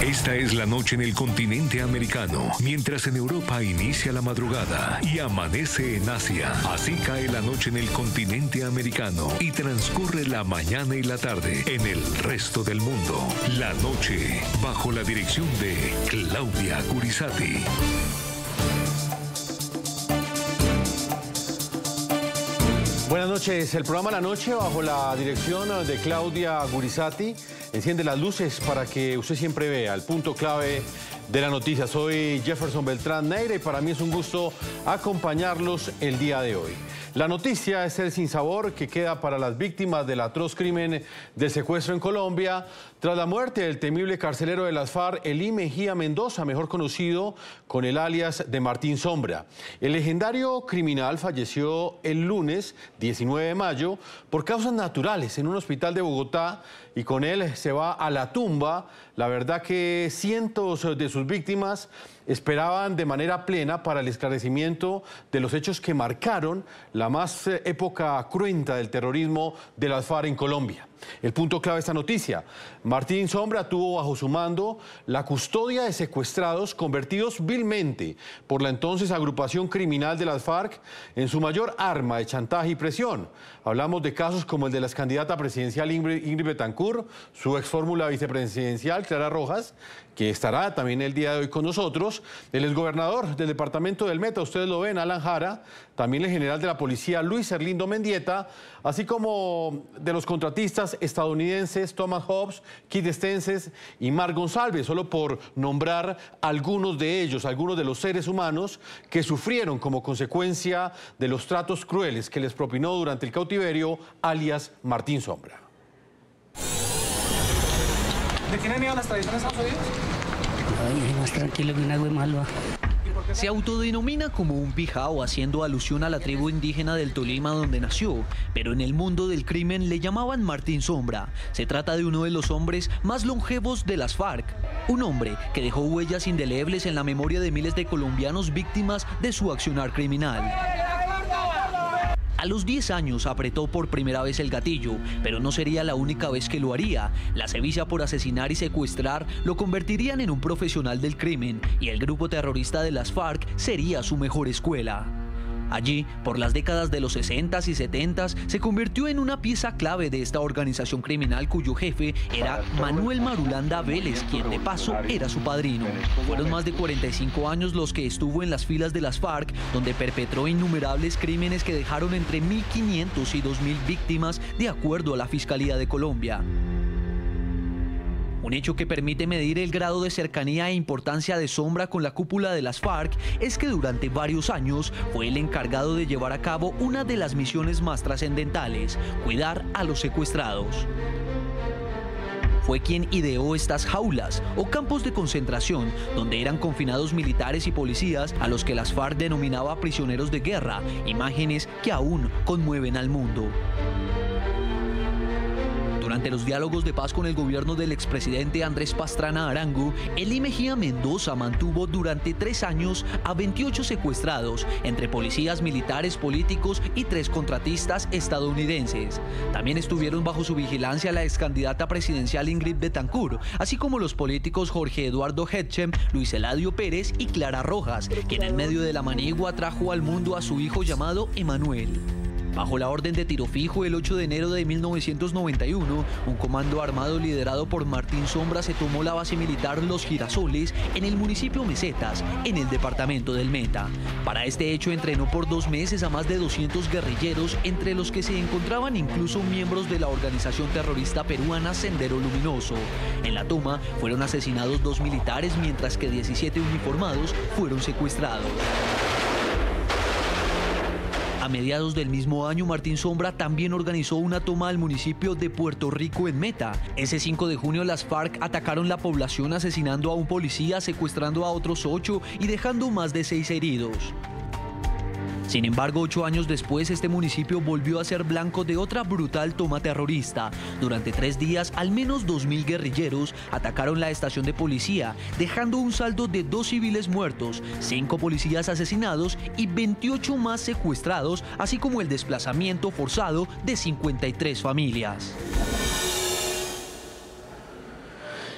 Esta es la noche en el continente americano, mientras en Europa inicia la madrugada y amanece en Asia. Así cae la noche en el continente americano y transcurre la mañana y la tarde en el resto del mundo. La noche, bajo la dirección de Claudia Gurizati. Buenas noches. El programa La Noche, bajo la dirección de Claudia Gurizati, enciende las luces para que usted siempre vea el punto clave de la noticia. Soy Jefferson Beltrán Neira y para mí es un gusto acompañarlos el día de hoy. La noticia es el sinsabor que queda para las víctimas del atroz crimen del secuestro en Colombia tras la muerte del temible carcelero de las FARC, Elí Mejía Mendoza, mejor conocido con el alias de Martín Sombra. El legendario criminal falleció el lunes 19 de mayo por causas naturales en un hospital de Bogotá y con él se va a la tumba. La verdad que cientos de sus víctimas esperaban de manera plena para el esclarecimiento de los hechos que marcaron la más época cruenta del terrorismo de las FARC en Colombia. El punto clave de esta noticia: Martín Sombra tuvo bajo su mando la custodia de secuestrados convertidos vilmente por la entonces agrupación criminal de las FARC en su mayor arma de chantaje y presión. Hablamos de casos como el de la excandidata presidencial Ingrid Betancourt, su ex fórmula vicepresidencial Clara Rojas, que estará también el día de hoy con nosotros, el exgobernador del departamento del Meta, ustedes lo ven, Alan Jara, también el general de la policía Luis Erlindo Mendieta, así como de los contratistas estadounidenses Thomas Hobbs, Keith Stences y Mark González, solo por nombrar algunos de ellos, algunos de los seres humanos que sufrieron como consecuencia de los tratos crueles que les propinó durante el cautiverio alias Martín Sombra. ¿De quién han ido las tradiciones a Estados Unidos? Ay, más tranquilo que un agua malo. Se autodenomina como un pijao, haciendo alusión a la tribu indígena del Tolima donde nació, pero en el mundo del crimen le llamaban Martín Sombra. Se trata de uno de los hombres más longevos de las FARC, un hombre que dejó huellas indelebles en la memoria de miles de colombianos víctimas de su accionar criminal. A los 10 años apretó por primera vez el gatillo, pero no sería la única vez que lo haría. La sevicia por asesinar y secuestrar lo convertirían en un profesional del crimen y el grupo terrorista de las FARC sería su mejor escuela. Allí, por las décadas de los 60s y 70s, se convirtió en una pieza clave de esta organización criminal cuyo jefe era Manuel Marulanda Vélez, quien de paso era su padrino. Fueron más de 45 años los que estuvo en las filas de las FARC, donde perpetró innumerables crímenes que dejaron entre 1.500 y 2.000 víctimas, de acuerdo a la Fiscalía de Colombia. Un hecho que permite medir el grado de cercanía e importancia de Sombra con la cúpula de las FARC es que durante varios años fue el encargado de llevar a cabo una de las misiones más trascendentales: cuidar a los secuestrados. Fue quien ideó estas jaulas o campos de concentración donde eran confinados militares y policías a los que las FARC denominaba prisioneros de guerra, imágenes que aún conmueven al mundo. Durante los diálogos de paz con el gobierno del expresidente Andrés Pastrana Arango, Elí Mejía Mendoza mantuvo durante 3 años a 28 secuestrados, entre policías, militares, políticos y 3 contratistas estadounidenses. También estuvieron bajo su vigilancia la excandidata presidencial Ingrid Betancourt, así como los políticos Jorge Eduardo Hetchem, Luis Eladio Pérez y Clara Rojas, quien en medio de la manigua trajo al mundo a su hijo llamado Emanuel. Bajo la orden de tiro fijo, el 8 de enero de 1991, un comando armado liderado por Martín Sombra se tomó la base militar Los Girasoles en el municipio Mesetas, en el departamento del Meta. Para este hecho entrenó por 2 meses a más de 200 guerrilleros, entre los que se encontraban incluso miembros de la organización terrorista peruana Sendero Luminoso. En la toma fueron asesinados 2 militares, mientras que 17 uniformados fueron secuestrados. A mediados del mismo año, Martín Sombra también organizó una toma al municipio de Puerto Rico en Meta. Ese 5 de junio las FARC atacaron la población asesinando a un policía, secuestrando a otros 8 y dejando más de 6 heridos. Sin embargo, 8 años después, este municipio volvió a ser blanco de otra brutal toma terrorista. Durante 3 días, al menos 2.000 guerrilleros atacaron la estación de policía, dejando un saldo de 2 civiles muertos, 5 policías asesinados y 28 más secuestrados, así como el desplazamiento forzado de 53 familias.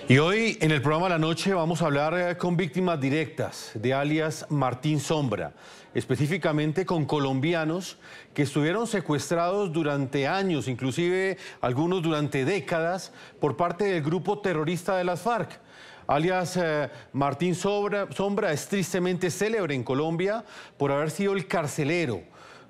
Y hoy en el programa La Noche vamos a hablar con víctimas directas de alias Martín Sombra, específicamente con colombianos que estuvieron secuestrados durante años, inclusive algunos durante décadas, por parte del grupo terrorista de las FARC. Alias Martín Sombra es tristemente célebre en Colombia por haber sido el carcelero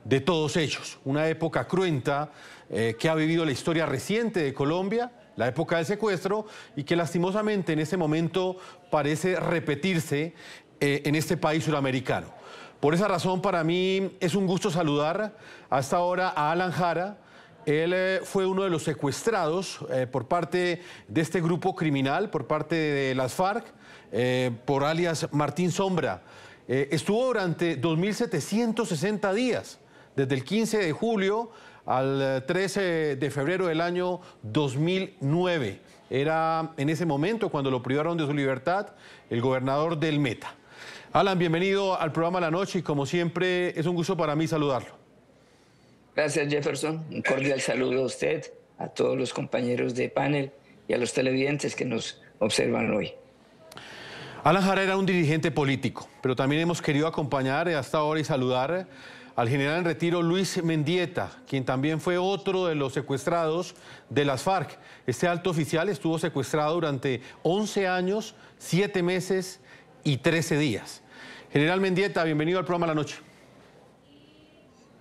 de todos ellos. Una época cruenta que ha vivido la historia reciente de Colombia, la época del secuestro, y que lastimosamente en este momento parece repetirse en este país suramericano. Por esa razón, para mí es un gusto saludar a esta hora a Alan Jara. Él fue uno de los secuestrados por parte de este grupo criminal, por parte de las FARC, por alias Martín Sombra. Estuvo durante 2.760 días, desde el 15 de julio al 13 de febrero del año 2009. Era en ese momento cuando lo privaron de su libertad el gobernador del Meta. Alan, bienvenido al programa La Noche y como siempre es un gusto para mí saludarlo. Gracias, Jefferson. Un cordial saludo a usted, a todos los compañeros de panel y a los televidentes que nos observan hoy. Alan Jara era un dirigente político, pero también hemos querido acompañar hasta ahora y saludar al general en retiro Luis Mendieta, quien también fue otro de los secuestrados de las FARC. Este alto oficial estuvo secuestrado durante 11 años, 7 meses y 13 días. General Mendieta, bienvenido al programa La Noche.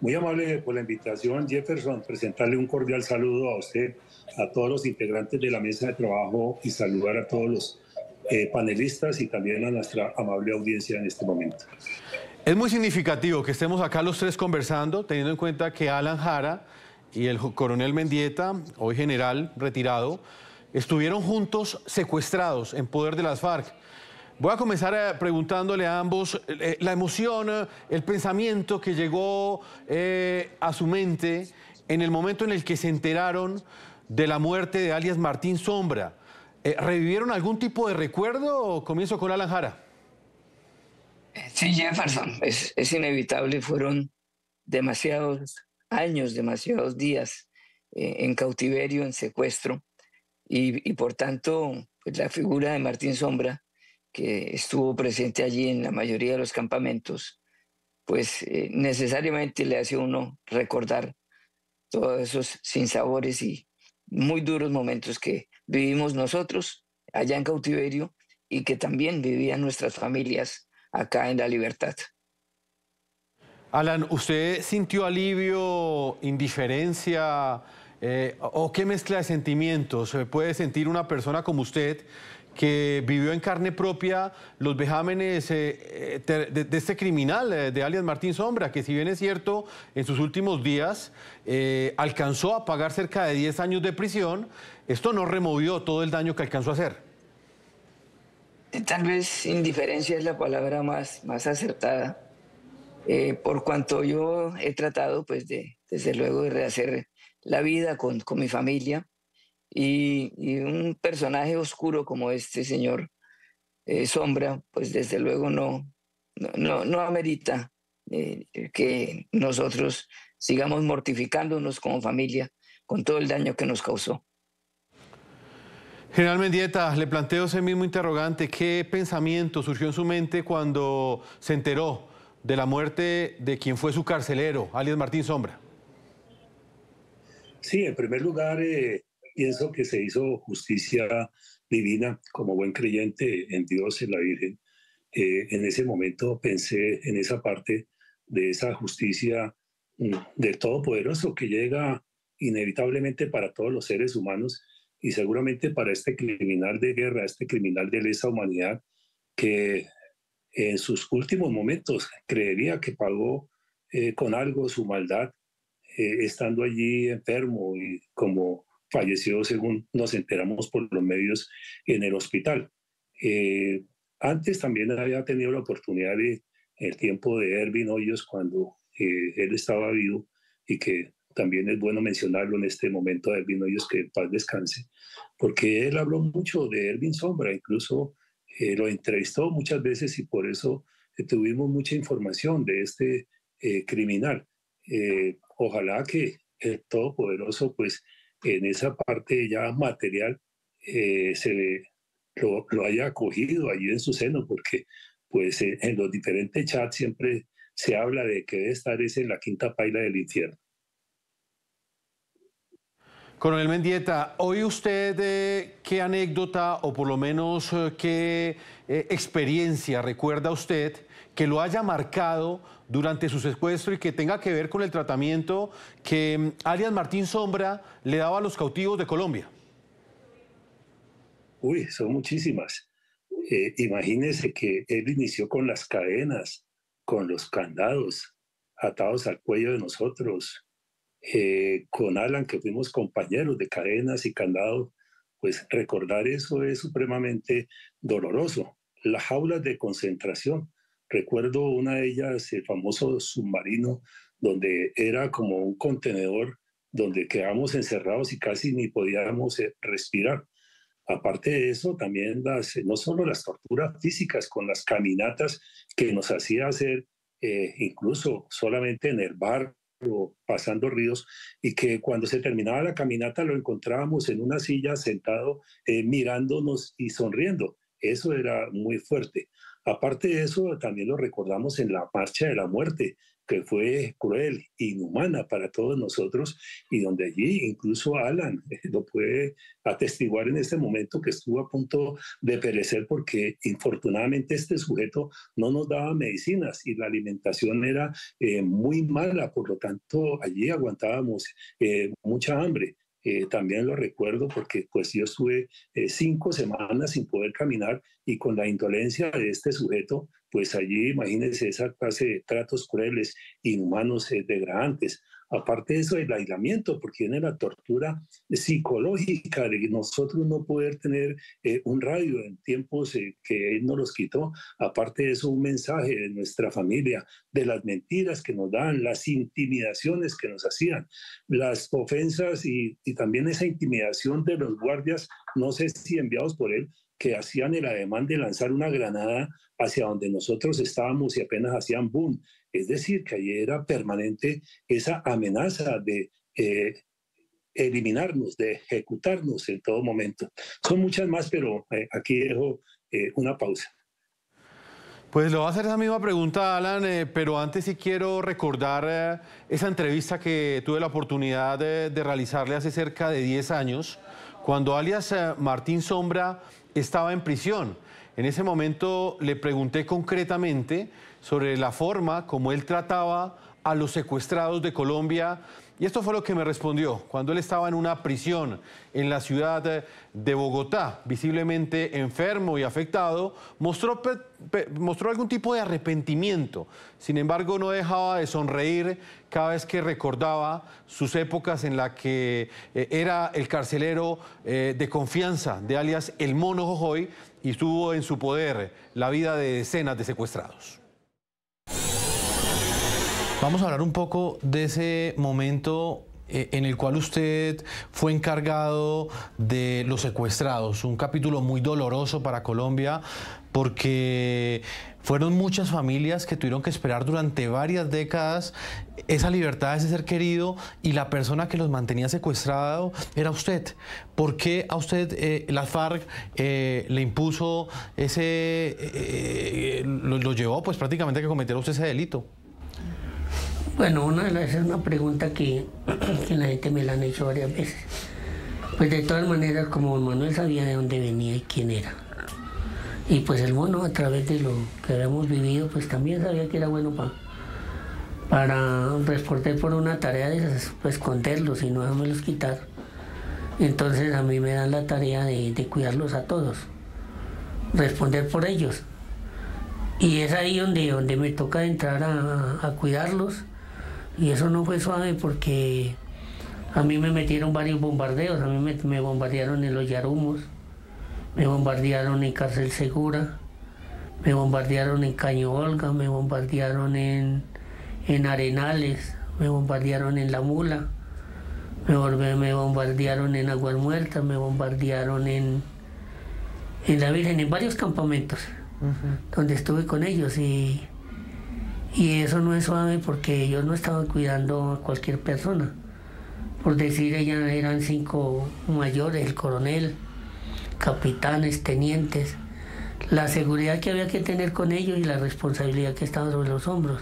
Muy amable por la invitación, Jefferson. Presentarle un cordial saludo a usted, a todos los integrantes de la mesa de trabajo y saludar a todos los panelistas y también a nuestra amable audiencia en este momento. Es muy significativo que estemos acá los tres conversando, teniendo en cuenta que Alan Jara y el coronel Mendieta, hoy general retirado, estuvieron juntos secuestrados en poder de las FARC. Voy a comenzar preguntándole a ambos la emoción, el pensamiento que llegó a su mente en el momento en el que se enteraron de la muerte de alias Martín Sombra. ¿Revivieron algún tipo de recuerdo o comienzo con Alan Jara? Sí, Jefferson, es inevitable. Fueron demasiados años, demasiados días en cautiverio, en secuestro, y por tanto, pues, la figura de Martín Sombra, que estuvo presente allí en la mayoría de los campamentos, pues necesariamente le hace a uno recordar todos esos sinsabores y muy duros momentos que vivimos nosotros allá en cautiverio y que también vivían nuestras familias acá en la libertad. Alan, ¿usted sintió alivio, indiferencia o qué mezcla de sentimientos puede sentir una persona como usted que vivió en carne propia los vejámenes de este criminal, de alias Martín Sombra, que si bien es cierto, en sus últimos días alcanzó a pagar cerca de 10 años de prisión? Esto no removió todo el daño que alcanzó a hacer. Tal vez indiferencia es la palabra más acertada, por cuanto yo he tratado, pues, desde luego, de rehacer la vida con mi familia, y un personaje oscuro como este señor Sombra, pues desde luego no amerita que nosotros sigamos mortificándonos como familia con todo el daño que nos causó. General Mendieta, le planteo ese mismo interrogante. ¿Qué pensamiento surgió en su mente cuando se enteró de la muerte de quien fue su carcelero, alias Martín Sombra? Sí, en primer lugar, pienso que se hizo justicia divina como buen creyente en Dios, en la Virgen. En ese momento pensé en esa parte de esa justicia del Todopoderoso que llega inevitablemente para todos los seres humanos y seguramente para este criminal de guerra, este criminal de lesa humanidad que en sus últimos momentos creería que pagó con algo su maldad, estando allí enfermo y como falleció, según nos enteramos por los medios, en el hospital. Antes también había tenido la oportunidad de el tiempo de Ervin Hoyos cuando él estaba vivo, y que también es bueno mencionarlo en este momento a Ervin Hoyos, que en paz descanse, porque él habló mucho de Ervin Sombra, incluso lo entrevistó muchas veces y por eso tuvimos mucha información de este criminal. Ojalá que el Todopoderoso, pues en esa parte ya material, se lo haya acogido allí en su seno, porque pues en los diferentes chats siempre se habla de que debe estar en la quinta paila del infierno. Coronel Mendieta, ¿hoy usted qué anécdota o por lo menos qué experiencia recuerda usted que lo haya marcado durante su secuestro y que tenga que ver con el tratamiento que alias Martín Sombra le daba a los cautivos de Colombia? Uy, son muchísimas. Imagínese que él inició con las cadenas, con los candados atados al cuello de nosotros. Con Alan, que fuimos compañeros de cadenas y candados, pues recordar eso es supremamente doloroso. Las jaulas de concentración, recuerdo una de ellas, el famoso submarino, donde era como un contenedor donde quedamos encerrados y casi ni podíamos respirar. Aparte de eso, también no solo las torturas físicas con las caminatas que nos hacía hacer, incluso solamente en el bar, o pasando ríos, y que cuando se terminaba la caminata lo encontrábamos en una silla sentado mirándonos y sonriendo. Eso era muy fuerte. Aparte de eso, también lo recordamos en la Marcha de la Muerte, que fue cruel, inhumana para todos nosotros, y donde allí incluso Alan lo puede atestiguar en este momento, que estuvo a punto de perecer porque infortunadamente este sujeto no nos daba medicinas y la alimentación era muy mala, por lo tanto allí aguantábamos mucha hambre. También lo recuerdo porque pues yo estuve 5 semanas sin poder caminar, y con la indolencia de este sujeto, pues allí imagínense esa clase de tratos crueles, inhumanos, degradantes. Aparte de eso, el aislamiento, porque viene la tortura psicológica de nosotros no poder tener un radio en tiempos que él nos los quitó. Aparte de eso, un mensaje de nuestra familia, de las mentiras que nos daban, las intimidaciones que nos hacían, las ofensas y también esa intimidación de los guardias, no sé si enviados por él, que hacían el ademán de lanzar una granada hacia donde nosotros estábamos y apenas hacían boom. Es decir, que allí era permanente esa amenaza de eliminarnos, de ejecutarnos en todo momento. Son muchas más, pero aquí dejo una pausa. Pues le voy a hacer esa misma pregunta, Alan, pero antes sí quiero recordar esa entrevista que tuve la oportunidad de realizarle hace cerca de 10 años, cuando alias Martín Sombra estaba en prisión. En ese momento le pregunté concretamente sobre la forma como él trataba a los secuestrados de Colombia, y esto fue lo que me respondió cuando él estaba en una prisión en la ciudad de Bogotá, visiblemente enfermo y afectado. Mostró algún tipo de arrepentimiento, sin embargo no dejaba de sonreír cada vez que recordaba sus épocas en las que era el carcelero de confianza de alias El Mono Jojoy, y tuvo en su poder la vida de decenas de secuestrados. Vamos a hablar un poco de ese momento en el cual usted fue encargado de los secuestrados, un capítulo muy doloroso para Colombia, porque fueron muchas familias que tuvieron que esperar durante varias décadas esa libertad de ese ser querido, y la persona que los mantenía secuestrado era usted. ¿Por qué a usted las FARC le impuso lo llevó pues prácticamente a que cometiera usted ese delito? Bueno, es una pregunta que la gente me la han hecho varias veces. Pues de todas maneras, como Manuel sabía de dónde venía y quién era. Y pues el mono, a través de lo que habíamos vivido, pues también sabía que era bueno para responder por una tarea de esas, pues esconderlos y no dejármelos quitar. Entonces a mí me dan la tarea de cuidarlos a todos, responder por ellos. Y es ahí donde me toca entrar a cuidarlos. Y eso no fue suave porque a mí me metieron varios bombardeos. A mí me bombardearon en Los Yarumos, me bombardearon en Cárcel Segura, me bombardearon en Caño Olga, me bombardearon en Arenales, me bombardearon en La Mula, me bombardearon en Aguas Muertas, me bombardearon en La Virgen, en varios campamentos donde estuve con ellos. Y eso no es suave porque ellos no estaban cuidando a cualquier persona. Por decir, eran 5 mayores, el coronel, capitanes, tenientes, la seguridad que había que tener con ellos y la responsabilidad que estaba sobre los hombros.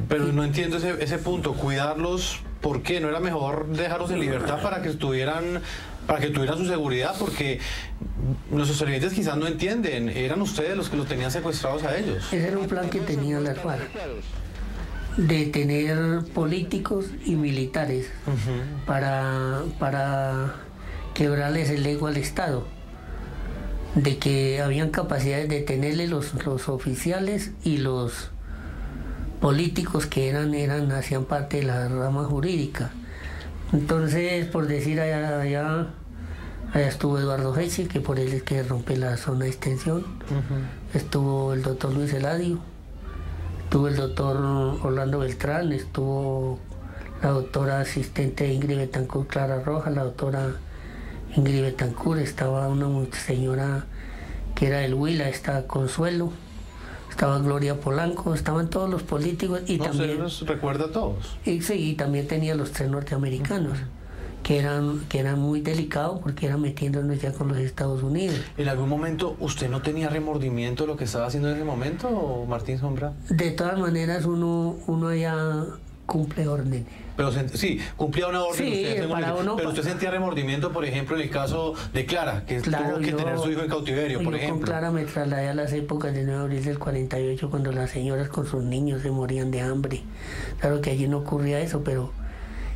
Pero no entiendo ese punto, cuidarlos, ¿por qué? ¿No era mejor dejarlos en libertad para que tuvieran su seguridad? Porque nuestros sobrevivientes quizás no entienden, eran ustedes los que los tenían secuestrados a ellos. Ese era un plan que tenía las FARC, de tener políticos y militares para quebrarles el ego al Estado, de que habían capacidades de tenerle los oficiales y los políticos que hacían parte de la rama jurídica. Entonces, por decir, allá estuvo Eduardo Hesse, que por él es que rompe la zona de extensión. Estuvo el doctor Luis Eladio, estuvo el doctor Orlando Beltrán, estuvo la doctora asistente Ingrid Betancourt Clara Rojas, la doctora Ingrid Betancourt, estaba una señora que era del Huila, estaba Consuelo, estaba Gloria Polanco, estaban todos los políticos y también... ¿Se los recuerda a todos? Y también tenía los 3 norteamericanos, que eran muy delicados porque eran metiéndonos ya con los Estados Unidos. ¿En algún momento usted no tenía remordimiento de lo que estaba haciendo en ese momento, Martín Sombra? De todas maneras, uno ya cumple órdenes. Pero sí, cumplía una orden. Sí, pero usted sentía remordimiento, por ejemplo, en el caso de Clara, que tuvo que tener su hijo en cautiverio, por ejemplo. Con Clara me trasladé a las épocas del 9 de abril del 48, cuando las señoras con sus niños se morían de hambre. Claro que allí no ocurría eso, pero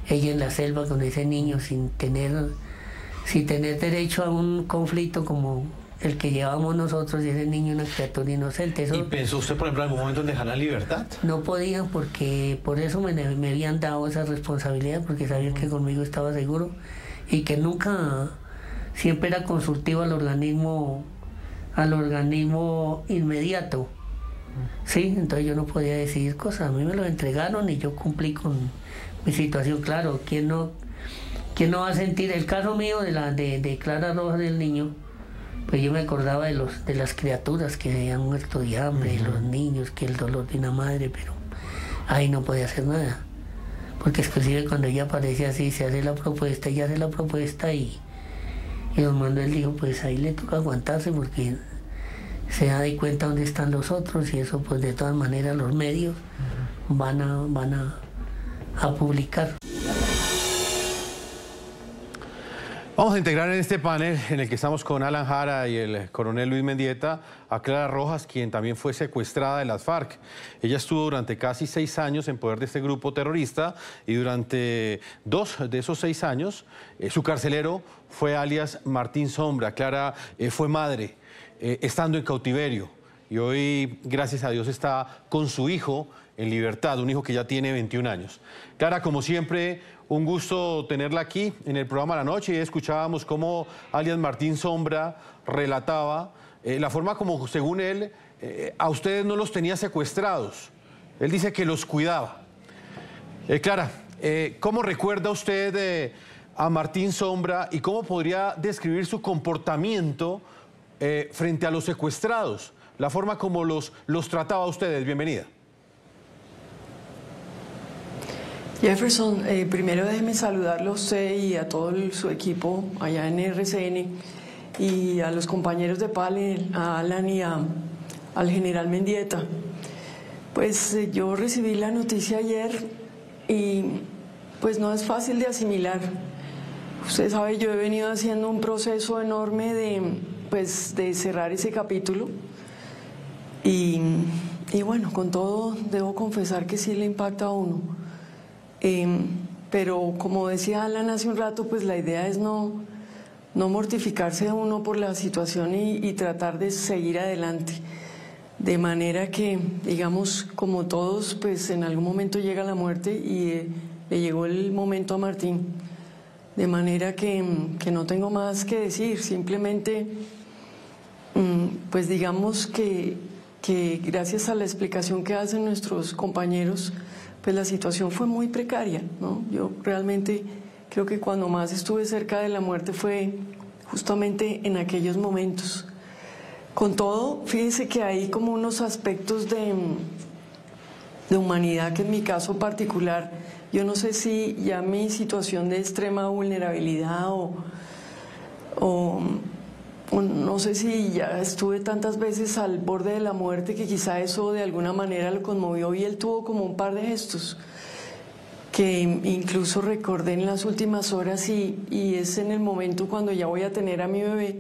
ella en la selva con ese niño sin tener derecho a un conflicto como el que llevamos nosotros, y ese niño una criatura inocente. Eso, ¿y pensó usted, por ejemplo, en algún momento en dejar la libertad? No podían, porque por eso me habían dado esa responsabilidad, porque sabían que conmigo estaba seguro y que nunca, siempre era consultivo al organismo inmediato. Sí, entonces yo no podía decidir cosas. A mí me lo entregaron y yo cumplí con mi situación. Claro, ¿quién no va a sentir? El caso mío de Clara Rojas, del niño, pues yo me acordaba de las criaturas que habían muerto de hambre, los niños, que el dolor de una madre, pero ahí no podía hacer nada. Porque exclusive cuando ella aparece así, se hace la propuesta, ella hace la propuesta y don Manuel dijo, pues ahí le toca aguantarse porque se da de cuenta dónde están los otros, y eso pues de todas maneras los medios van a publicar. Vamos a integrar en este panel en el que estamos con Alan Jara y el coronel Luis Mendieta a Clara Rojas, quien también fue secuestrada de las FARC. Ella estuvo durante casi 6 años en poder de este grupo terrorista y durante 2 de esos 6 años su carcelero fue alias Martín Sombra. Clara fue madre estando en cautiverio y hoy, gracias a Dios, está con su hijo en libertad, un hijo que ya tiene 21 años. Clara, como siempre, un gusto tenerla aquí en el programa La Noche, y escuchábamos cómo alias Martín Sombra relataba la forma como, según él, a ustedes no los tenía secuestrados. Él dice que los cuidaba. Clara, ¿cómo recuerda usted a Martín Sombra y cómo podría describir su comportamiento frente a los secuestrados? La forma como los trataba a ustedes. Bienvenida. Jefferson, primero déjeme saludarlo a usted y a todo su equipo allá en RCN y a los compañeros de panel, a Alan y al general Mendieta. Pues yo recibí la noticia ayer y pues no es fácil de asimilar. Usted sabe, yo he venido haciendo un proceso enorme de cerrar ese capítulo y bueno, con todo debo confesar que sí le impacta a uno. Pero como decía Alan hace un rato, pues la idea es no mortificarse a uno por la situación y tratar de seguir adelante. De manera que, digamos, como todos, pues en algún momento llega la muerte y le llegó el momento a Martín. De manera que no tengo más que decir, simplemente, pues digamos que gracias a la explicación que hacen nuestros compañeros, pues la situación fue muy precaria, ¿no? Yo realmente creo que cuando más estuve cerca de la muerte fue justamente en aquellos momentos. Con todo, fíjese que hay como unos aspectos de humanidad que en mi caso particular, yo no sé si ya mi situación de extrema vulnerabilidad o no sé si ya estuve tantas veces al borde de la muerte que quizá eso de alguna manera lo conmovió, y él tuvo como un par de gestos que incluso recordé en las últimas horas, y es en el momento cuando ya voy a tener a mi bebé,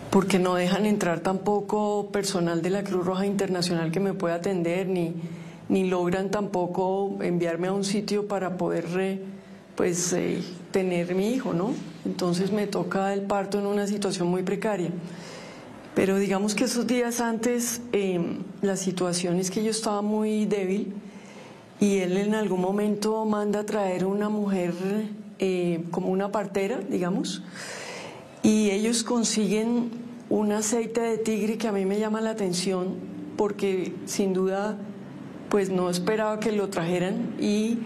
porque no dejan entrar tampoco personal de la Cruz Roja Internacional que me pueda atender, ni logran tampoco enviarme a un sitio para poder tener mi hijo, ¿no? Entonces me toca el parto en una situación muy precaria. Pero digamos que esos días antes, la situación es que yo estaba muy débil, y él en algún momento manda a traer una mujer como una partera, digamos, y ellos consiguen un aceite de tigre que a mí me llama la atención, porque sin duda pues no esperaba que lo trajeran, y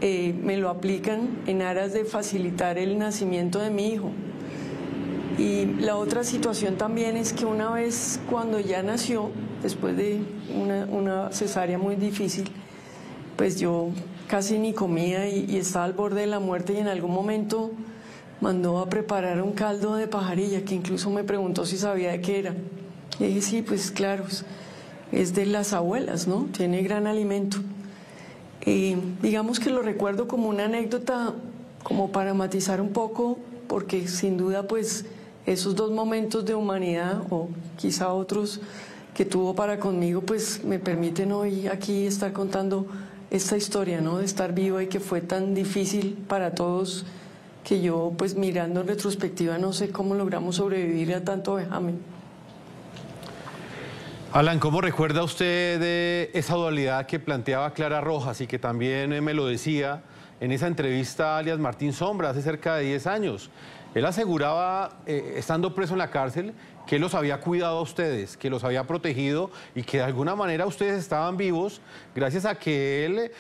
me lo aplican en aras de facilitar el nacimiento de mi hijo. Y la otra situación también es que una vez cuando ya nació, después de una cesárea muy difícil, pues yo casi ni comía y estaba al borde de la muerte, y en algún momento mandó a preparar un caldo de pajarilla, que incluso me preguntó si sabía de qué era. Y dije, sí, pues claro, es de las abuelas, ¿no? Tiene gran alimento. Digamos que lo recuerdo como una anécdota, como para matizar un poco, porque sin duda pues esos dos momentos de humanidad, o quizá otros que tuvo para conmigo, pues me permiten hoy aquí estar contando esta historia, ¿no? De estar viva, y que fue tan difícil para todos, que yo pues mirando en retrospectiva no sé cómo logramos sobrevivir a tanto vejamen. Alan, ¿cómo recuerda usted de esa dualidad que planteaba Clara Rojas y que también me lo decía en esa entrevista a alias Martín Sombra hace cerca de 10 años? Él aseguraba, estando preso en la cárcel, que él los había cuidado a ustedes, que los había protegido, y que de alguna manera ustedes estaban vivos gracias a que él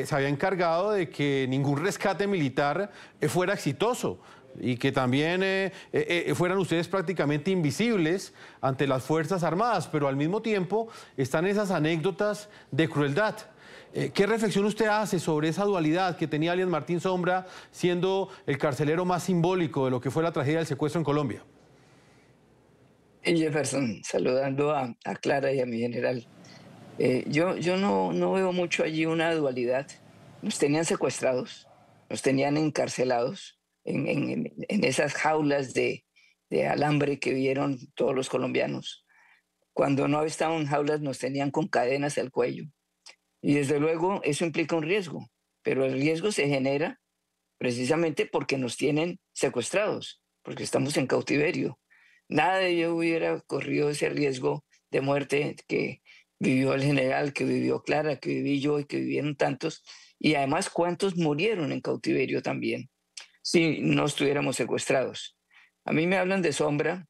se había encargado de que ningún rescate militar fuera exitoso, y que también fueran ustedes prácticamente invisibles ante las Fuerzas Armadas, pero al mismo tiempo están esas anécdotas de crueldad. ¿Qué reflexión usted hace sobre esa dualidad que tenía alias Martín Sombra, siendo el carcelero más simbólico de lo que fue la tragedia del secuestro en Colombia? Jefferson, saludando a Clara y a mi general. Yo no veo mucho allí una dualidad. Nos tenían secuestrados, nos tenían encarcelados en esas jaulas de alambre que vieron todos los colombianos. Cuando no estaban en jaulas nos tenían con cadenas al cuello. Y desde luego eso implica un riesgo, pero el riesgo se genera precisamente porque nos tienen secuestrados, porque estamos en cautiverio. Nada de ello hubiera corrido ese riesgo de muerte que vivió el general, que vivió Clara, que viví yo y que vivieron tantos, y además cuántos murieron en cautiverio también, si no estuviéramos secuestrados. A mí me hablan de Sombra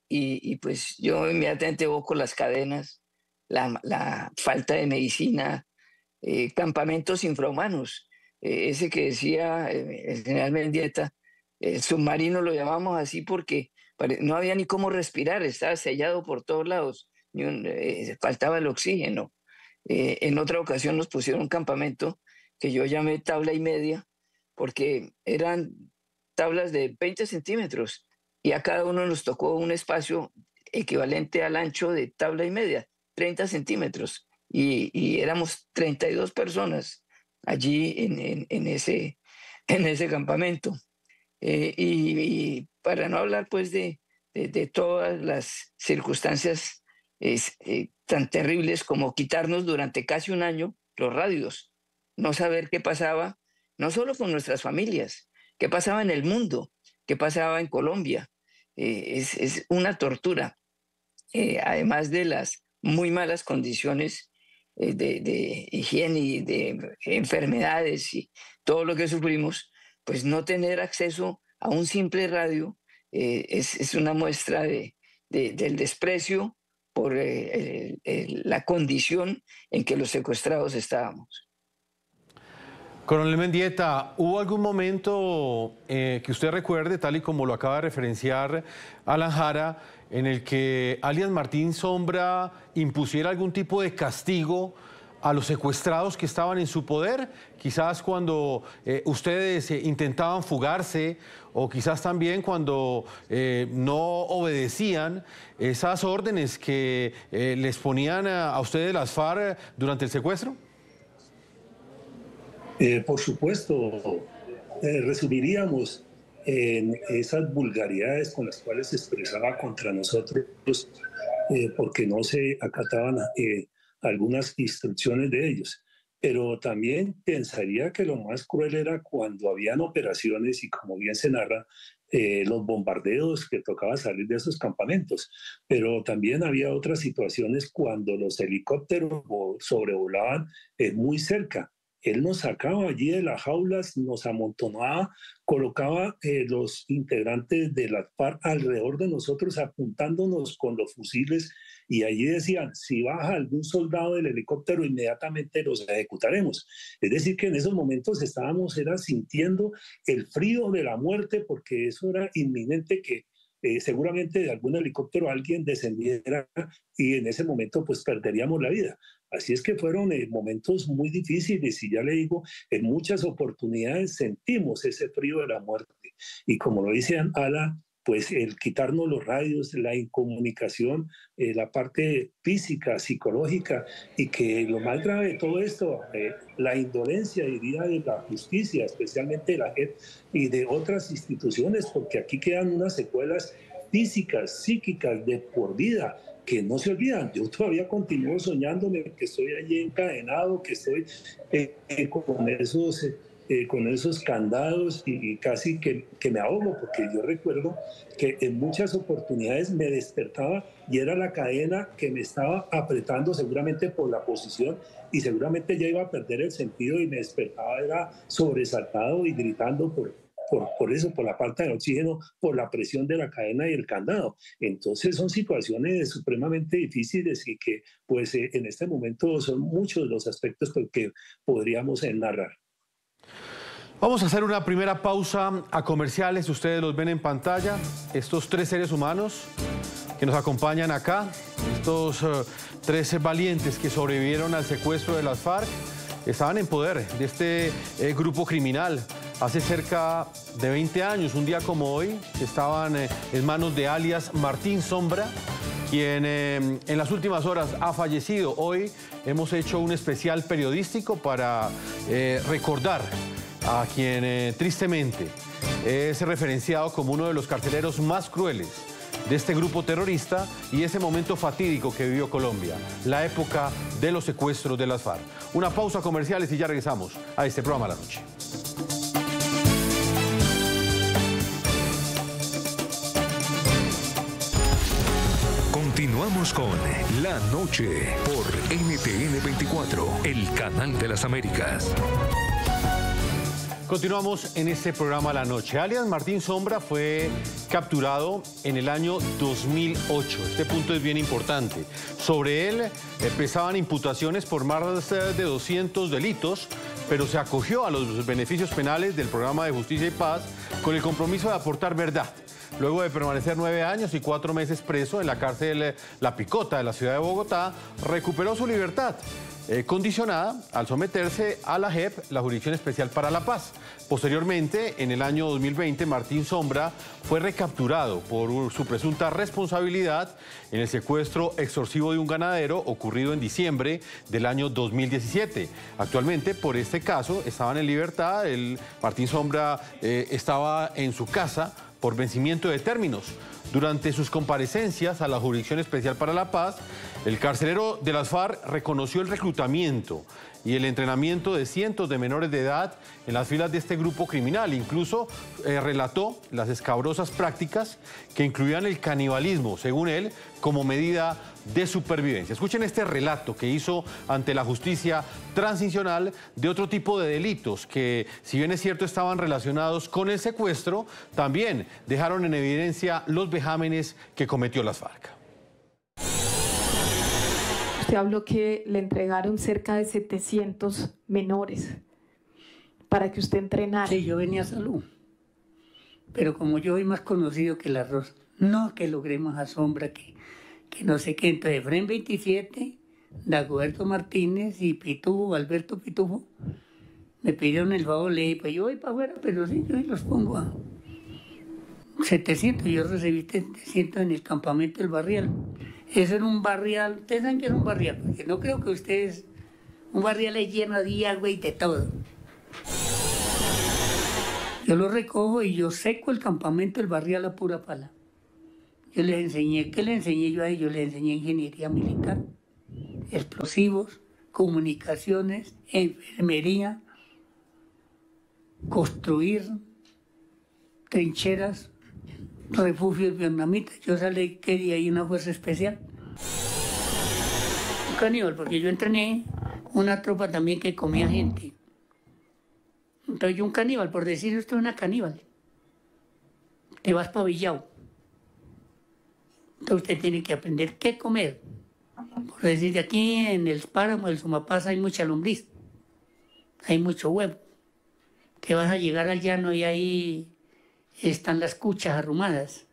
y pues yo inmediatamente evoco las cadenas, la falta de medicina, campamentos infrahumanos, ese que decía el general Mendieta, el submarino lo llamamos así porque no había ni cómo respirar, estaba sellado por todos lados, faltaba el oxígeno. En otra ocasión nos pusieron un campamento que yo llamé tabla y media, porque eran tablas de 20 centímetros y a cada uno nos tocó un espacio equivalente al ancho de tabla y media, 30 centímetros, y éramos 32 personas allí en ese campamento. Y para no hablar pues de todas las circunstancias tan terribles como quitarnos durante casi un año los radios, no saber qué pasaba, no solo con nuestras familias, qué pasaba en el mundo, qué pasaba en Colombia. Es una tortura, además de las muy malas condiciones de higiene y de enfermedades y todo lo que sufrimos, pues no tener acceso a un simple radio es una muestra del desprecio por la condición en que los secuestrados estábamos. Coronel Mendieta, ¿hubo algún momento que usted recuerde, tal y como lo acaba de referenciar Alan Jara, en el que alias Martín Sombra impusiera algún tipo de castigo a los secuestrados que estaban en su poder, quizás cuando ustedes intentaban fugarse o quizás también cuando no obedecían esas órdenes que les ponían a ustedes las FARC durante el secuestro? Por supuesto, resumiríamos en esas vulgaridades con las cuales se expresaba contra nosotros porque no se acataban algunas instrucciones de ellos. Pero también pensaría que lo más cruel era cuando habían operaciones y, como bien se narra, los bombardeos que tocaba salir de esos campamentos. Pero también había otras situaciones cuando los helicópteros sobrevolaban muy cerca. Él nos sacaba allí de las jaulas, nos amontonaba, colocaba los integrantes de la FARC alrededor de nosotros apuntándonos con los fusiles y allí decían, si baja algún soldado del helicóptero, inmediatamente los ejecutaremos. Es decir, que en esos momentos estábamos sintiendo el frío de la muerte porque eso era inminente que seguramente de algún helicóptero alguien descendiera y en ese momento pues perderíamos la vida. Así es que fueron momentos muy difíciles y ya le digo, en muchas oportunidades sentimos ese frío de la muerte. Y como lo dice Ala, pues el quitarnos los radios, la incomunicación, la parte física, psicológica, y que lo más grave de todo esto, la indolencia, diría, de la justicia, especialmente de la JEP y de otras instituciones, porque aquí quedan unas secuelas físicas, psíquicas, de por vida, que no se olvidan. Yo todavía continúo soñándome que estoy allí encadenado, que estoy con esos candados y casi que me ahogo, porque yo recuerdo que en muchas oportunidades me despertaba y era la cadena que me estaba apretando seguramente por la posición y seguramente ya iba a perder el sentido y me despertaba, era sobresaltado y gritando por eso, por la falta de oxígeno, por la presión de la cadena y el candado. Entonces son situaciones supremamente difíciles y que pues en este momento son muchos los aspectos que podríamos narrar. Vamos a hacer una primera pausa a comerciales. Ustedes los ven en pantalla. Estos tres seres humanos que nos acompañan acá, estos tres valientes que sobrevivieron al secuestro de las FARC, estaban en poder de este grupo criminal. Hace cerca de 20 años, un día como hoy, estaban en manos de alias Martín Sombra, quien en las últimas horas ha fallecido. Hoy hemos hecho un especial periodístico para recordar a quien tristemente es referenciado como uno de los carceleros más crueles de este grupo terrorista y ese momento fatídico que vivió Colombia, la época de los secuestros de las FARC. Una pausa comerciales y ya regresamos a este programa La Noche. Continuamos con La Noche por NTN 24, el canal de las Américas. Continuamos en este programa La Noche. Alias Martín Sombra fue capturado en el año 2008. Este punto es bien importante. Sobre él pesaban imputaciones por más de 200 delitos, pero se acogió a los beneficios penales del Programa de Justicia y Paz con el compromiso de aportar verdad. Luego de permanecer 9 años y 4 meses preso en la cárcel La Picota de la ciudad de Bogotá, recuperó su libertad, condicionada al someterse a la JEP, la Jurisdicción Especial para la Paz. Posteriormente, en el año 2020, Martín Sombra fue recapturado por su presunta responsabilidad en el secuestro extorsivo de un ganadero ocurrido en diciembre del año 2017. Actualmente, por este caso, estaban en libertad. Martín Sombra estaba en su casa por vencimiento de términos. Durante sus comparecencias a la Jurisdicción Especial para la Paz, el carcelero de las FARC reconoció el reclutamiento y el entrenamiento de cientos de menores de edad en las filas de este grupo criminal. Incluso relató las escabrosas prácticas que incluían el canibalismo, según él, como medida de supervivencia. Escuchen este relato que hizo ante la justicia transicional de otro tipo de delitos que, si bien es cierto, estaban relacionados con el secuestro, también dejaron en evidencia los vejámenes que cometió las FARC. Usted habló que le entregaron cerca de 700 menores para que usted entrenara. Sí, yo venía a salud, pero como yo soy más conocido que el arroz, no que logremos a Sombra, que no sé qué. Entonces, Fren 27 Dagoberto Martínez y Pitufo, Alberto Pitufo, me pidieron el favor, le dije, pues yo voy para afuera, pero sí, yo los pongo a 700, yo recibí 700 en el campamento del Barrial. Ese era un barrial, ustedes saben que era un barrial, porque no creo que ustedes, un barrial es lleno de agua y de todo. Yo lo recojo y yo seco el campamento del Barrial a pura pala. Yo les enseñé, ¿qué les enseñé yo a ellos? Les enseñé ingeniería militar, explosivos, comunicaciones, enfermería, construir trincheras, refugios vietnamitas. Yo salí que de ahí una fuerza especial. Un caníbal, porque yo entrené una tropa también que comía gente. Entonces yo un caníbal, por decir usted una caníbal. Te vas para Villao. Entonces usted tiene que aprender qué comer. Por decir, de aquí en el páramo del Sumapaz hay mucha lombriz. Hay mucho huevo. Que vas a llegar al llano y ahí están las cuchas arrumadas.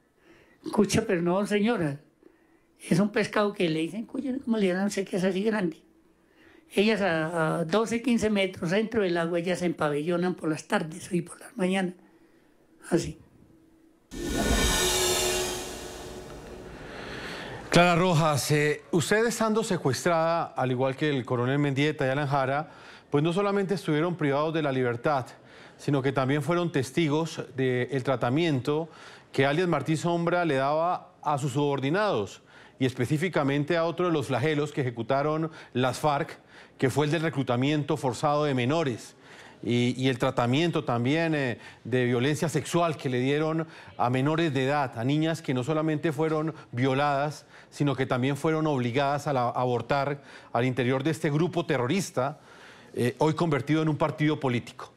Cucha, pero no, señora. Es un pescado que le dicen, cuya, como le dan, no sé qué es así grande. Ellas a 12, 15 metros dentro del agua, ellas se empabellonan por las tardes y por las mañanas. Así. Clara Rojas, usted estando secuestrada, al igual que el coronel Mendieta y Alan Jara, pues no solamente estuvieron privados de la libertad, sino que también fueron testigos del tratamiento que alias Martín Sombra le daba a sus subordinados, y específicamente a otro de los flagelos que ejecutaron las FARC, que fue el del reclutamiento forzado de menores y el tratamiento también de violencia sexual que le dieron a menores de edad, a niñas que no solamente fueron violadas, sino que también fueron obligadas a abortar al interior de este grupo terrorista, hoy convertido en un partido político.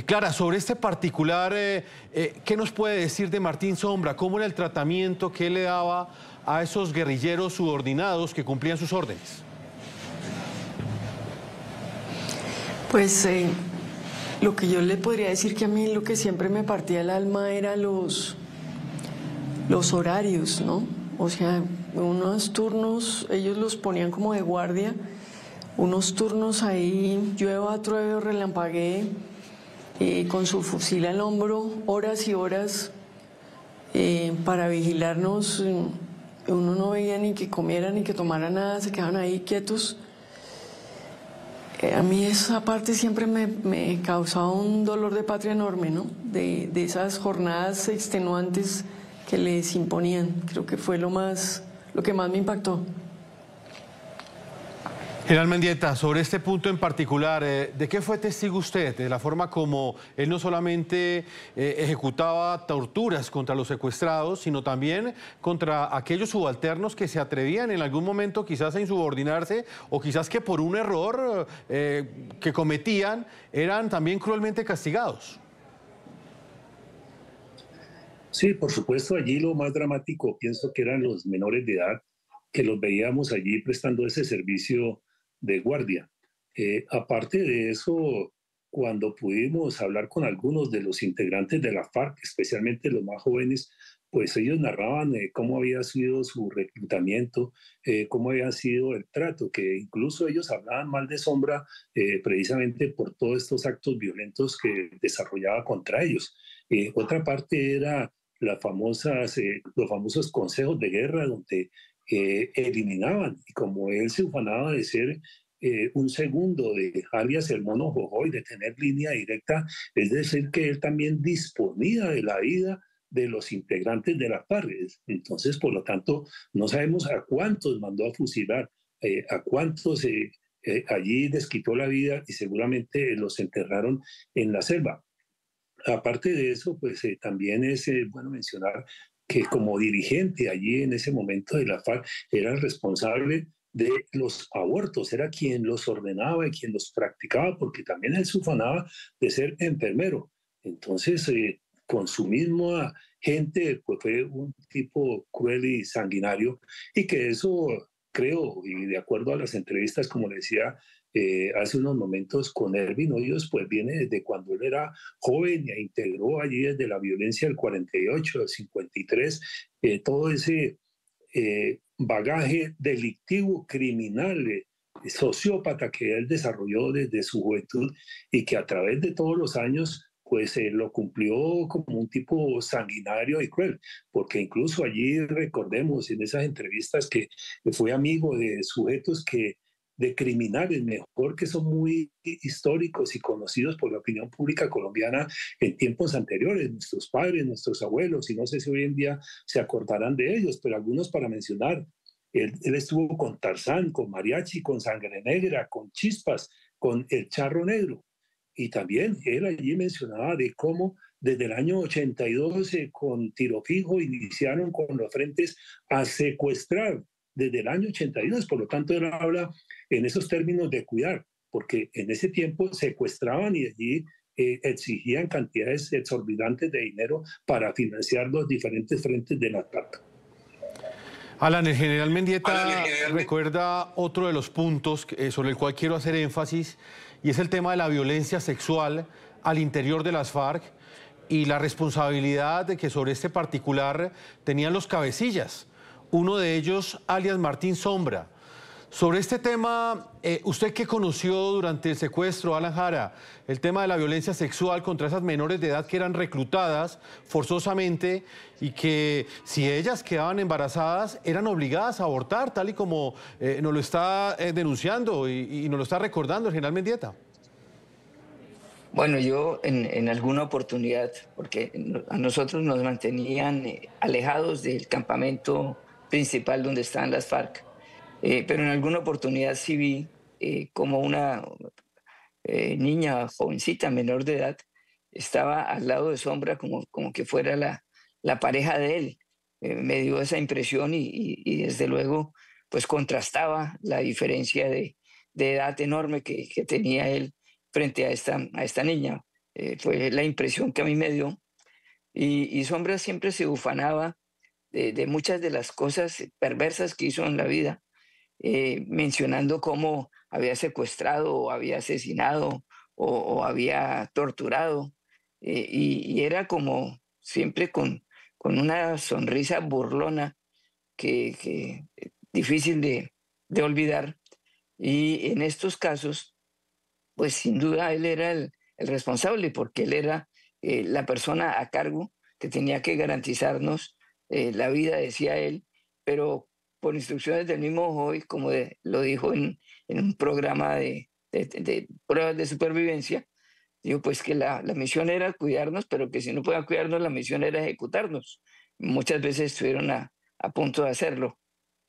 Clara, sobre este particular, ¿qué nos puede decir de Martín Sombra? ¿Cómo era el tratamiento que él le daba a esos guerrilleros subordinados que cumplían sus órdenes? Pues lo que yo le podría decir, que a mí lo que siempre me partía el alma era los horarios, ¿no? O sea, unos turnos, ellos los ponían como de guardia, unos turnos ahí, llueva, trueno, relampaguee, con su fusil al hombro, horas y horas para vigilarnos. Uno no veía ni que comieran ni que tomaran nada, se quedaban ahí quietos. A mí esa parte siempre me causaba un dolor de patria enorme, ¿no? De esas jornadas extenuantes que les imponían. Creo que fue lo que más me impactó. General Mendieta, sobre este punto en particular, ¿de qué fue testigo usted? De la forma como él no solamente ejecutaba torturas contra los secuestrados, sino también contra aquellos subalternos que se atrevían en algún momento quizás a insubordinarse, o quizás que por un error que cometían eran también cruelmente castigados. Sí, por supuesto, allí lo más dramático pienso que eran los menores de edad, que los veíamos allí prestando ese servicio de guardia. Aparte de eso, cuando pudimos hablar con algunos de los integrantes de la FARC, especialmente los más jóvenes, pues ellos narraban cómo había sido su reclutamiento, cómo había sido el trato, que incluso ellos hablaban mal de Sombra precisamente por todos estos actos violentos que desarrollaba contra ellos. Otra parte era los famosos consejos de guerra, donde eliminaban, y como él se ufanaba de ser un segundo de alias el Mono Jojoy, de tener línea directa, es decir, que él también disponía de la vida de los integrantes de las FARC. Entonces, por lo tanto, no sabemos a cuántos mandó a fusilar, a cuántos allí les quitó la vida y seguramente los enterraron en la selva. Aparte de eso, pues también es bueno mencionar que como dirigente allí en ese momento de la FARC era el responsable de los abortos, era quien los ordenaba y quien los practicaba, porque también él se ufanaba de ser enfermero. Entonces, con su misma gente, pues fue un tipo cruel y sanguinario, y que eso creo, y de acuerdo a las entrevistas, como le decía hace unos momentos con Erwin Hoyos, pues viene desde cuando él era joven e integró allí desde la violencia del 48, del 53, todo ese bagaje delictivo, criminal, sociópata que él desarrolló desde su juventud y que a través de todos los años pues lo cumplió como un tipo sanguinario y cruel, porque incluso allí recordemos en esas entrevistas que fue amigo de sujetos de criminales, mejor que son muy históricos y conocidos por la opinión pública colombiana en tiempos anteriores, nuestros padres, nuestros abuelos, y no sé si hoy en día se acordarán de ellos, pero algunos para mencionar. Él estuvo con Tarzán, con Mariachi, con Sangre Negra, con Chispas, con El Charro Negro. Y también él allí mencionaba de cómo desde el año 82 con Tiro Fijo iniciaron con los frentes a secuestrar desde el año 82. Por lo tanto, él habla en esos términos de cuidar, porque en ese tiempo secuestraban y allí exigían cantidades exorbitantes de dinero para financiar los diferentes frentes de la FARC. Alan, el general Mendieta recuerda otro de los puntos sobre el cual quiero hacer énfasis, y es el tema de la violencia sexual al interior de las FARC y la responsabilidad de que sobre este particular tenían los cabecillas, uno de ellos alias Martín Sombra. Sobre este tema, ¿usted qué conoció durante el secuestro, Alan Jara? El tema de la violencia sexual contra esas menores de edad que eran reclutadas forzosamente y que si ellas quedaban embarazadas eran obligadas a abortar, tal y como nos lo está denunciando y nos lo está recordando el general Mendieta. Bueno, yo en alguna oportunidad, porque a nosotros nos mantenían alejados del campamento principal donde estaban las FARC, pero en alguna oportunidad sí vi como una niña jovencita, menor de edad, estaba al lado de Sombra como que fuera la pareja de él. Me dio esa impresión y desde luego pues contrastaba la diferencia de edad enorme que tenía él frente a esta niña. Fue la impresión que a mí me dio. Y Sombra siempre se ufanaba de muchas de las cosas perversas que hizo en la vida, mencionando cómo había secuestrado o había asesinado o había torturado, y era como siempre con una sonrisa burlona que difícil de olvidar. Y en estos casos, pues sin duda él era el responsable, porque él era la persona a cargo que tenía que garantizarnos la vida, decía él, pero por instrucciones del mismo Joy, como lo dijo en un programa de pruebas de supervivencia, dijo pues que la misión era cuidarnos, pero que si no podían cuidarnos, la misión era ejecutarnos. Muchas veces estuvieron a punto de hacerlo,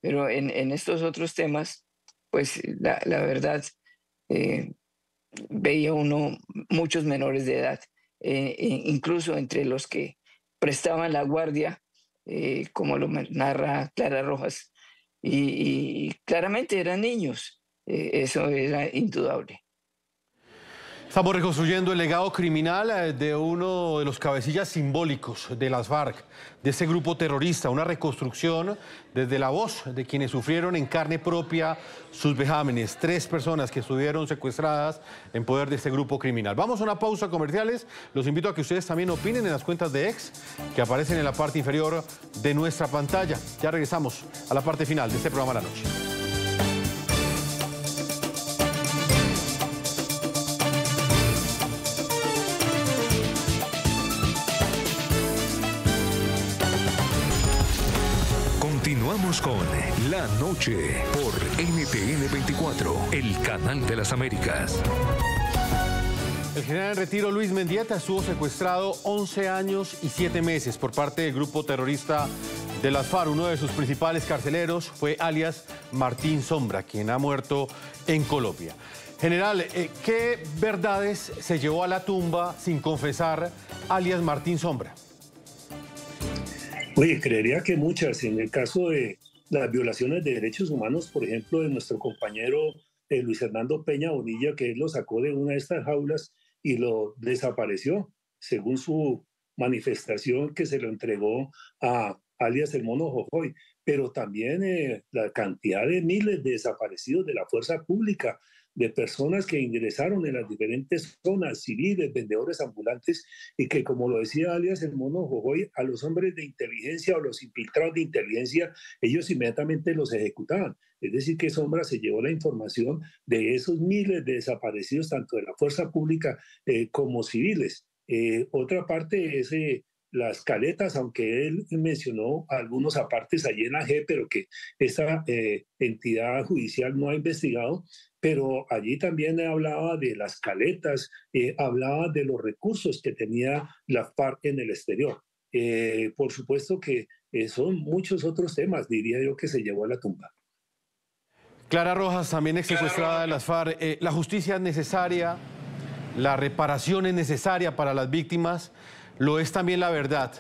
pero en estos otros temas, pues la verdad, veía uno muchos menores de edad, incluso entre los que prestaban la guardia, como lo narra Clara Rojas, y claramente eran niños, eso era indudable. Estamos reconstruyendo el legado criminal de uno de los cabecillas simbólicos de las FARC, de ese grupo terrorista, una reconstrucción desde la voz de quienes sufrieron en carne propia sus vejámenes. 3 personas que estuvieron secuestradas en poder de este grupo criminal. Vamos a una pausa comerciales. Los invito a que ustedes también opinen en las cuentas de X que aparecen en la parte inferior de nuestra pantalla. Ya regresamos a la parte final de este programa La Noche. Continuamos con La Noche por NTN 24, el canal de las Américas. El general en retiro Luis Mendieta estuvo secuestrado 11 años y 7 meses por parte del grupo terrorista de las FARC. Uno de sus principales carceleros fue alias Martín Sombra, quien ha muerto en Colombia. General, ¿qué verdades se llevó a la tumba sin confesar alias Martín Sombra? Oye, creería que muchas. En el caso de las violaciones de derechos humanos, por ejemplo, de nuestro compañero Luis Hernando Peña Bonilla, que él lo sacó de una de estas jaulas y lo desapareció, según su manifestación que se lo entregó a alias el Mono Jojoy. pero también la cantidad de miles de desaparecidos de la fuerza pública, de personas que ingresaron en las diferentes zonas, civiles, vendedores ambulantes, y que, como lo decía alias el Mono Jojoy, a los hombres de inteligencia o los infiltrados de inteligencia, ellos inmediatamente los ejecutaban. Es decir, que Sombra se llevó la información de esos miles de desaparecidos, tanto de la fuerza pública como civiles. Otra parte es las caletas, aunque él mencionó algunos apartes allí en la G, pero que esta entidad judicial no ha investigado. Pero allí también hablaba de las caletas, hablaba de los recursos que tenía la FARC en el exterior. Por supuesto que son muchos otros temas, diría yo, que se llevó a la tumba. Clara Rojas, también ex secuestrada de las FARC. La justicia es necesaria, la reparación es necesaria para las víctimas, lo es también la verdad.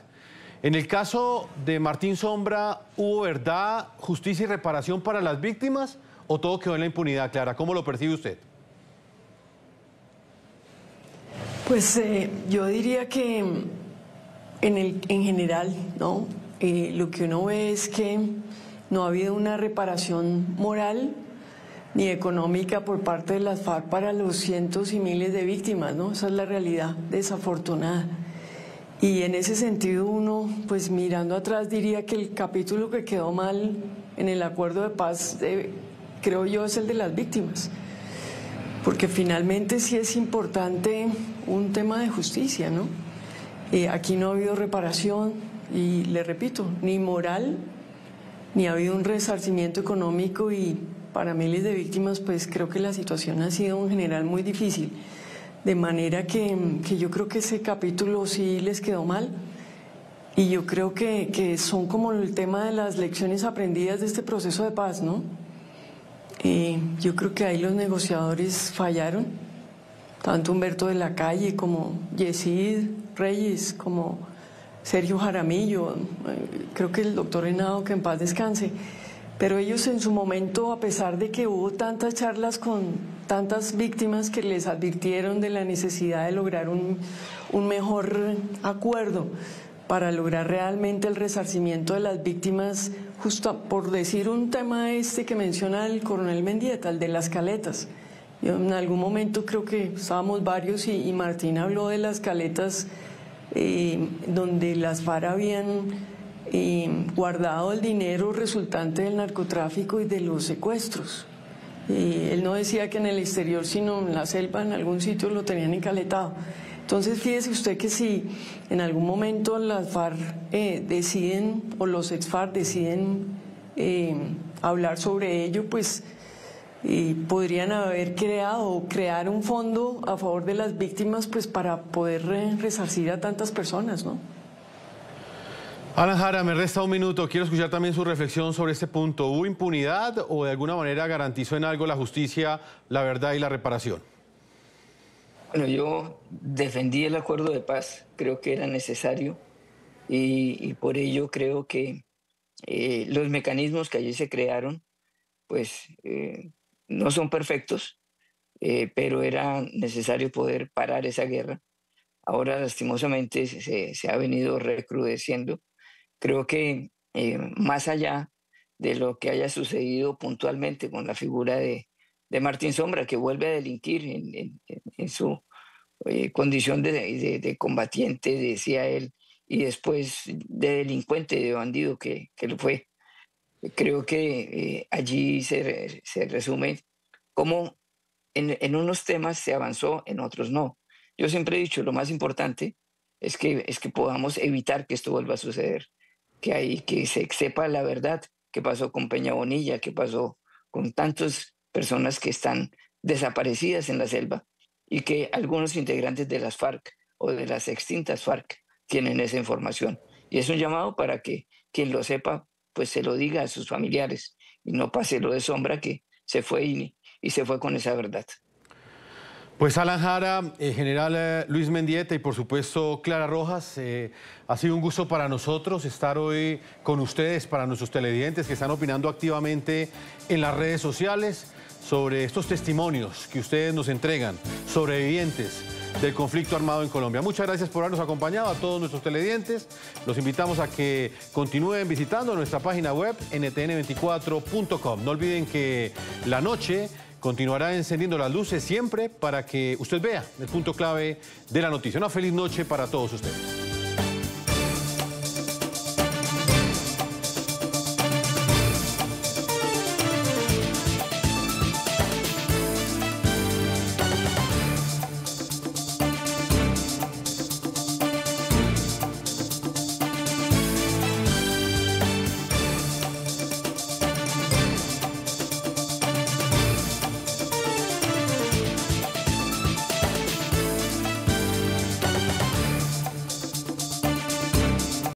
En el caso de Martín Sombra, ¿hubo verdad, justicia y reparación para las víctimas o todo quedó en la impunidad, Clara? ¿Cómo lo percibe usted? Pues yo diría que en general, ¿no? Lo que uno ve es que no ha habido una reparación moral ni económica por parte de las FARC para los cientos y miles de víctimas, ¿no? Esa es la realidad desafortunada. Y en ese sentido uno, pues mirando atrás, diría que el capítulo que quedó mal en el acuerdo de paz, creo yo, es el de las víctimas. Porque finalmente sí es importante un tema de justicia, ¿no? Aquí no ha habido reparación y, le repito, ni moral, ni ha habido un resarcimiento económico, y para miles de víctimas pues creo que la situación ha sido en general muy difícil. De manera que yo creo que ese capítulo sí les quedó mal, y yo creo que son como el tema de las lecciones aprendidas de este proceso de paz, ¿no? Yo creo que ahí los negociadores fallaron, tanto Humberto de la Calle como Yesid Reyes, como Sergio Jaramillo, creo que el doctor Henao, que en paz descanse. Pero ellos en su momento, a pesar de que hubo tantas charlas con tantas víctimas que les advirtieron de la necesidad de lograr un mejor acuerdo para lograr realmente el resarcimiento de las víctimas, justo por decir un tema que menciona el coronel Mendieta, el de las caletas. Yo en algún momento creo que estábamos varios y Martín habló de las caletas donde las FARC habían guardado el dinero resultante del narcotráfico y de los secuestros. Él no decía que en el exterior, sino en la selva, en algún sitio lo tenían encaletado. Entonces fíjese usted que si en algún momento las FARC deciden, o los ex-FARC deciden hablar sobre ello, pues podrían haber crear un fondo a favor de las víctimas, pues para poder resarcir a tantas personas, ¿no? Alan Jara, me resta un minuto. Quiero escuchar también su reflexión sobre este punto. ¿Hubo impunidad o de alguna manera garantizó en algo la justicia, la verdad y la reparación? Bueno, yo defendí el acuerdo de paz, creo que era necesario y por ello creo que los mecanismos que allí se crearon, pues no son perfectos, pero era necesario poder parar esa guerra. Ahora lastimosamente se ha venido recrudeciendo. Creo que más allá de lo que haya sucedido puntualmente con la figura de Martín Sombra, que vuelve a delinquir en su condición de combatiente, decía él, y después de delincuente, de bandido que lo fue. Creo que allí se resume cómo en unos temas se avanzó, en otros no. Yo siempre he dicho, lo más importante es que podamos evitar que esto vuelva a suceder, que se sepa la verdad, qué pasó con Peña Bonilla, qué pasó con tantas personas que están desaparecidas en la selva y que algunos integrantes de las FARC o de las extintas FARC tienen esa información. Y es un llamado para que quien lo sepa, pues se lo diga a sus familiares y no pase lo de Sombra, que se fue y se fue con esa verdad. Pues Alan Jara, general Luis Mendieta y por supuesto Clara Rojas, ha sido un gusto para nosotros estar hoy con ustedes, para nuestros televidentes que están opinando activamente en las redes sociales sobre estos testimonios que ustedes nos entregan, sobrevivientes del conflicto armado en Colombia. Muchas gracias por habernos acompañado a todos nuestros televidentes. Los invitamos a que continúen visitando nuestra página web ntn24.com. No olviden que la noche continuará encendiendo las luces siempre para que usted vea el punto clave de la noticia. Una feliz noche para todos ustedes.